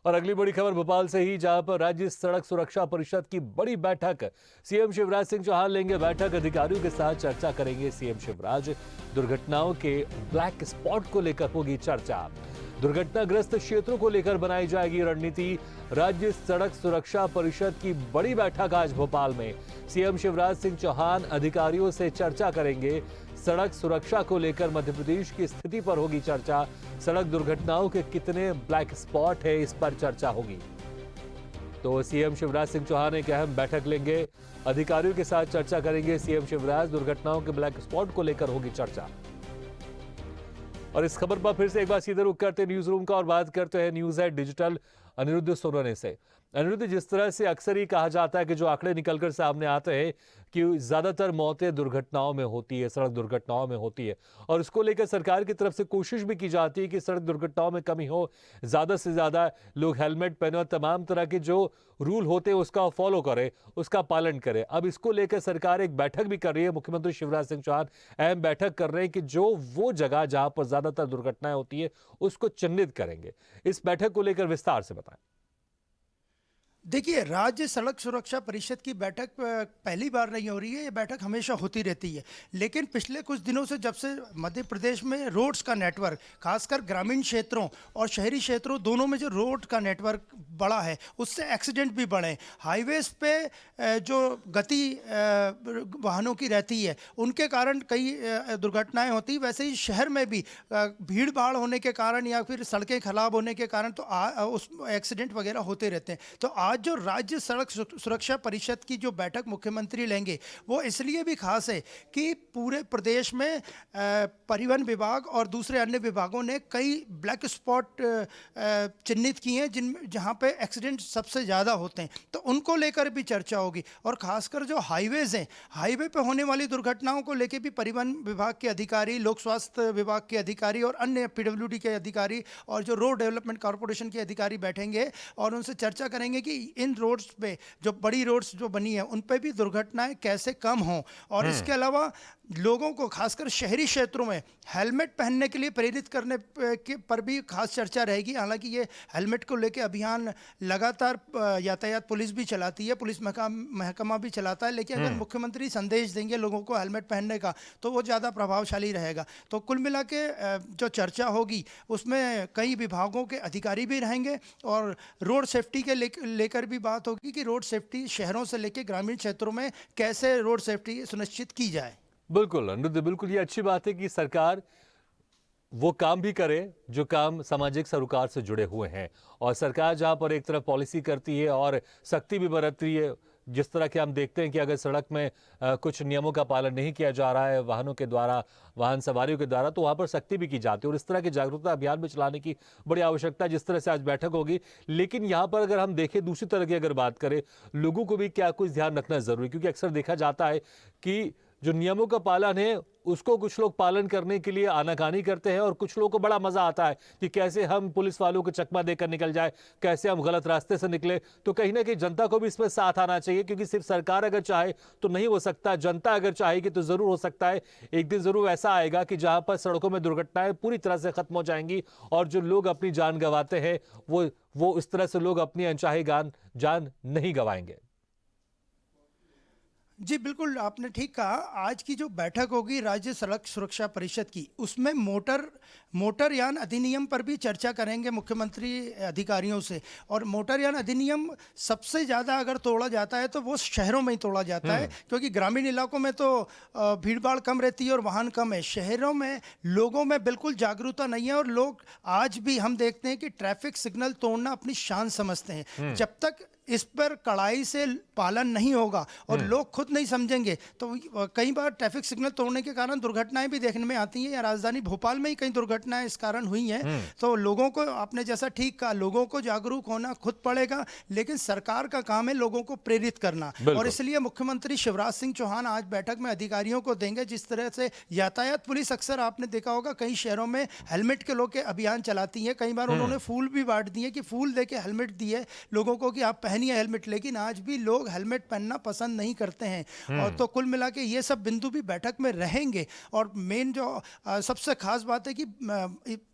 और अगली बड़ी खबर भोपाल से ही, जहां पर राज्य सड़क सुरक्षा परिषद की बड़ी बैठक। सीएम शिवराज सिंह चौहान लेंगे बैठक, अधिकारियों के साथ चर्चा करेंगे सीएम शिवराज। दुर्घटनाओं के ब्लैक स्पॉट को लेकर होगी चर्चा। दुर्घटनाग्रस्त क्षेत्रों को लेकर बनाई जाएगी रणनीति। राज्य सड़क सुरक्षा परिषद की बड़ी बैठक आज भोपाल में। सीएम शिवराज सिंह चौहान अधिकारियों से चर्चा करेंगे। सड़क सुरक्षा को लेकर मध्य प्रदेश की स्थिति पर होगी चर्चा। सड़क दुर्घटनाओं के कितने ब्लैक स्पॉट है, इस पर चर्चा होगी। तो सीएम शिवराज सिंह चौहान एक अहम बैठक लेंगे, अधिकारियों के साथ चर्चा करेंगे सीएम शिवराज। दुर्घटनाओं के ब्लैक स्पॉट को लेकर होगी चर्चा। और इस खबर पर फिर से एक बार सीधे रुख करते हैं न्यूज रूम का और बात करते हैं न्यूज है डिजिटल अनिरुद्ध सोनवने से। अनिरुद्ध, जिस तरह से अक्सर ही कहा जाता है कि जो आंकड़े निकलकर सामने आते हैं कि ज्यादातर मौतें दुर्घटनाओं में होती है, सड़क दुर्घटनाओं में होती है, और इसको लेकर सरकार की तरफ से कोशिश भी की जाती है कि सड़क दुर्घटनाओं में कमी हो, ज्यादा से ज्यादा लोग हेलमेट पहने और तमाम तरह के जो रूल होते हैं उसका फॉलो करें, उसका पालन करें। अब इसको लेकर सरकार एक बैठक भी कर रही है। मुख्यमंत्री शिवराज सिंह चौहान अहम बैठक कर रहे हैं कि जो वो जगह जहां पर ज्यादातर दुर्घटनाएं होती है उसको चिन्हित करेंगे। इस बैठक को लेकर विस्तार से बताएं। देखिए, राज्य सड़क सुरक्षा परिषद की बैठक पहली बार नहीं हो रही है। ये बैठक हमेशा होती रहती है, लेकिन पिछले कुछ दिनों से जब से मध्य प्रदेश में रोड्स का नेटवर्क, खासकर ग्रामीण क्षेत्रों और शहरी क्षेत्रों दोनों में जो रोड का नेटवर्क बड़ा है, उससे एक्सीडेंट भी बढ़े। हाईवेज पे जो गति वाहनों की रहती है उनके कारण कई दुर्घटनाएं होती। वैसे ही शहर में भी भीड़ भाड़ होने के कारण या फिर सड़कें खराब होने के कारण तो उस एक्सीडेंट वगैरह होते रहते हैं। तो आज जो राज्य सड़क सुरक्षा परिषद की जो बैठक मुख्यमंत्री लेंगे वो इसलिए भी खास है कि पूरे प्रदेश में परिवहन विभाग और दूसरे अन्य विभागों ने कई ब्लैक स्पॉट चिन्हित किए हैं जहां पे एक्सीडेंट सबसे ज़्यादा होते हैं। तो उनको लेकर भी चर्चा होगी। और खासकर जो हाईवेज हैं, हाईवे पे होने वाली दुर्घटनाओं को लेकर भी परिवहन विभाग के अधिकारी, लोक स्वास्थ्य विभाग के अधिकारी और अन्य पीडब्ल्यूडी के अधिकारी और जो रोड डेवलपमेंट कॉर्पोरेशन के अधिकारी बैठेंगे और उनसे चर्चा करेंगे कि इन रोड्स पे, जो बड़ी रोड्स जो बनी है, उन पे भी दुर्घटनाएं कैसे कम हों। और इसके अलावा लोगों को खासकर शहरी क्षेत्रों में हेलमेट पहनने के लिए प्रेरित करने के पर भी खास चर्चा रहेगी। हालांकि ये हेलमेट को लेकर अभियान लगातार यातायात पुलिस भी चलाती है, पुलिस महकमा भी चलाता है, लेकिन अगर मुख्यमंत्री संदेश देंगे लोगों को हेलमेट पहनने का तो वो ज़्यादा प्रभावशाली रहेगा। तो कुल मिला के जो चर्चा होगी उसमें कई विभागों के अधिकारी भी रहेंगे और रोड सेफ्टी के लेकर भी बात होगी कि रोड सेफ्टी शहरों से लेकर ग्रामीण क्षेत्रों में कैसे रोड सेफ्टी सुनिश्चित की जाए। बिल्कुल अनुरुद्ध, बिल्कुल ये अच्छी बात है कि सरकार वो काम भी करे जो काम सामाजिक सरोकार से जुड़े हुए हैं। और सरकार जहां पर एक तरफ पॉलिसी करती है और सख्ती भी बरतती है, जिस तरह के हम देखते हैं कि अगर सड़क में कुछ नियमों का पालन नहीं किया जा रहा है वाहनों के द्वारा, वाहन सवारियों के द्वारा, तो वहां पर सख्ती भी की जाती है। और इस तरह के जागरूकता अभियान भी चलाने की बड़ी आवश्यकता है, जिस तरह से आज बैठक होगी। लेकिन यहाँ पर अगर हम देखें दूसरी तरह की अगर बात करें, लोगों को भी क्या कुछ ध्यान रखना जरूरी, क्योंकि अक्सर देखा जाता है कि जो नियमों का पालन है उसको कुछ लोग पालन करने के लिए आनाकानी करते हैं और कुछ लोगों को बड़ा मजा आता है कि कैसे हम पुलिस वालों को चकमा देकर निकल जाए, कैसे हम गलत रास्ते से निकले। तो कहीं ना कहीं जनता को भी इसमें साथ आना चाहिए, क्योंकि सिर्फ सरकार अगर चाहे तो नहीं हो सकता, जनता अगर चाहेगी तो जरूर हो सकता है। एक दिन जरूर ऐसा आएगा कि जहां पर सड़कों में दुर्घटनाएं पूरी तरह से खत्म हो जाएंगी और जो लोग अपनी जान गंवाते हैं वो इस तरह से लोग अपनी अनचाही जान नहीं गंवाएंगे। जी बिल्कुल, आपने ठीक कहा। आज की जो बैठक होगी राज्य सड़क सुरक्षा परिषद की, उसमें मोटरयान अधिनियम पर भी चर्चा करेंगे मुख्यमंत्री अधिकारियों से। और मोटरयान अधिनियम सबसे ज़्यादा अगर तोड़ा जाता है तो वो शहरों में ही तोड़ा जाता है, क्योंकि ग्रामीण इलाकों में तो भीड़ भाड़ कम रहती है और वाहन कम है। शहरों में लोगों में बिल्कुल जागरूकता नहीं है और लोग आज भी हम देखते हैं कि ट्रैफिक सिग्नल तोड़ना अपनी शान समझते हैं। जब तक इस पर कड़ाई से पालन नहीं होगा और लोग खुद नहीं समझेंगे तो कई बार ट्रैफिक सिग्नल तोड़ने के कारण दुर्घटनाएं भी देखने में आती हैं। या राजधानी भोपाल में ही कई दुर्घटनाएं इस कारण हुई हैं। तो लोगों को, आपने जैसा ठीक कहा, लोगों को जागरूक होना खुद पड़ेगा, लेकिन सरकार का काम है लोगों को प्रेरित करना। और इसलिए मुख्यमंत्री शिवराज सिंह चौहान आज बैठक में अधिकारियों को देंगे। जिस तरह से यातायात पुलिस अक्सर आपने देखा होगा कई शहरों में हेलमेट के लोग के अभियान चलाती है, कई बार उन्होंने फूल भी बांट दिए कि फूल दे के हेलमेट दिए लोगों को कि आप पहनिए हेलमेट, लेकिन आज भी लोग हेलमेट पहनना पसंद नहीं करते हैं। और तो कुल मिला के ये सब बिंदु भी बैठक में रहेंगे। और मेन जो सबसे खास बात है कि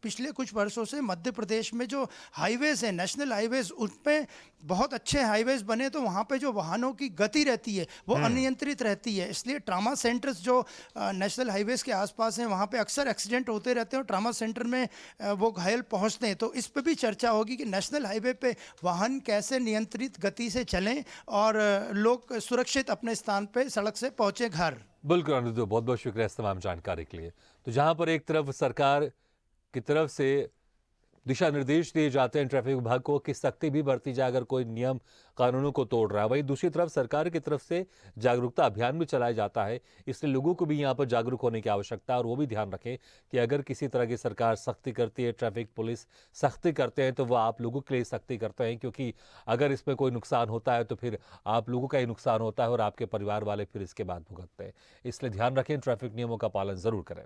पिछले कुछ वर्षों से मध्य प्रदेश में जो हाईवेज है, नेशनल हाईवेज, उनपे बहुत अच्छे हाईवेज बने, तो वहाँ पे जो वाहनों की गति रहती है वो अनियंत्रित रहती है। इसलिए ट्रामा सेंटर्स जो नेशनल हाईवेज के आसपास हैं, वहाँ पे अक्सर एक्सीडेंट होते रहते हैं और ट्रामा सेंटर में वो घायल पहुँचते हैं। तो इस पे भी चर्चा होगी कि नेशनल हाईवे पे वाहन कैसे नियंत्रित गति से चलें और लोग सुरक्षित अपने स्थान पे सड़क से पहुँचे घर। बिल्कुल अनुज, बहुत बहुत शुक्रिया इस तमाम जानकारी के लिए। तो जहां पर एक तरफ सरकार की तरफ से दिशा निर्देश दिए जाते हैं ट्रैफिक विभाग को कि सख्ती भी बरती जाए अगर कोई नियम कानूनों को तोड़ रहा है, वहीं दूसरी तरफ सरकार की तरफ से जागरूकता अभियान भी चलाया जाता है। इसलिए लोगों को भी यहाँ पर जागरूक होने की आवश्यकता है और वो भी ध्यान रखें कि अगर किसी तरह की सरकार सख्ती करती है, ट्रैफिक पुलिस सख्ती करते हैं, तो वह आप लोगों के लिए सख्ती करते हैं, क्योंकि अगर इसमें कोई नुकसान होता है तो फिर आप लोगों का ही नुकसान होता है और आपके परिवार वाले फिर इसके बाद भुगतते हैं। इसलिए ध्यान रखें, ट्रैफिक नियमों का पालन जरूर करें।